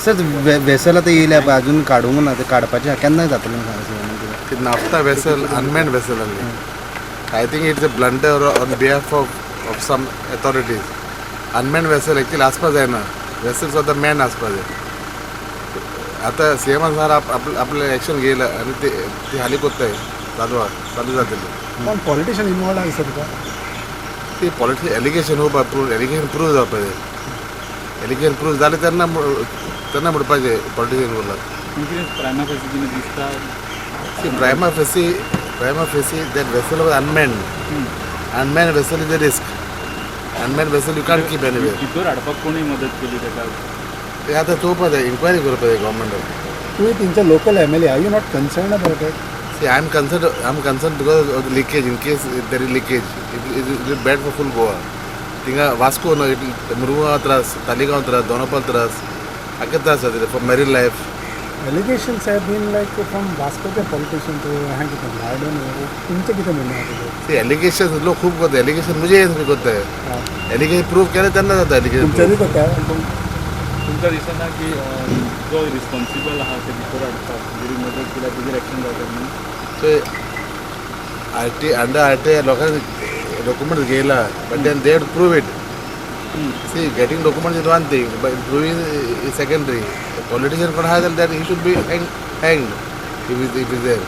Sir वेसला तर येईल अजून काढूंक ना ते काडपाचें केन्ना जातलें ते नाफ्ता वेसल अनमॅन्ड वेसल आसली. I think it's a blunder on behalf of some authorities. Unmanned vessel actually आसपा जायना. वेसल सुद्दां मॅन आसपा जाय. आता सीएम सर आपलं ॲक्शन घेयला आनी ती हाली कोत्ताय चालू जातली. पण पॉलिटिशियन इन्वॉल्व आहे सर का? ती पॉलिटिक्स एलिगेशन एलिगेशन प्रूव जावपा जाय. एलिगेशन प्रूव जालें तेन्ना म्हणपाचें पॉलिटिशियन उरला. Prima facie that vessel was unmanned. Unmanned vessel is a risk. Unmanned vessel you can't keep anywhere. भितर हाडपाक कोणी मदत केली ताका? ते आतां चोवपा जाय. इन्क्वायरी करपा जाय गव्हर्मेंटान. तुम्ही तुमच्या local MLA are you not concern about it? See, I'm concerned because of the leakage. In case there is leakage, it is bad for full Goa. Tinga Vasco no, Muruga त्रास, Taligaon त्रास, Donapal त्रास, आखे त्रास जाते for marine life. Allegations have been like from Vasco the politician to hang it on. I don't know. तुमचं किती म्हणणं आहे? See, allegations लोग खूप करते. Allegation मुझे ये करता है. Allegation proof केले त्यांना जाता allegation. तुमच्यानी तर काय? तुमकां दिसना की जो रिस्पॉन्सिबल आहा ते भितर हाडपाक जरी मदत केल्या तेजेर एक्शन जावपाक न्ही? So under RTI लोकांनी डॉक्युमेंट्स घेयला, but then they have to prove it. See, getting documents is one thing, but proving is secondary. A politician कोण आहा जाल्यार he should be hanged if he is there.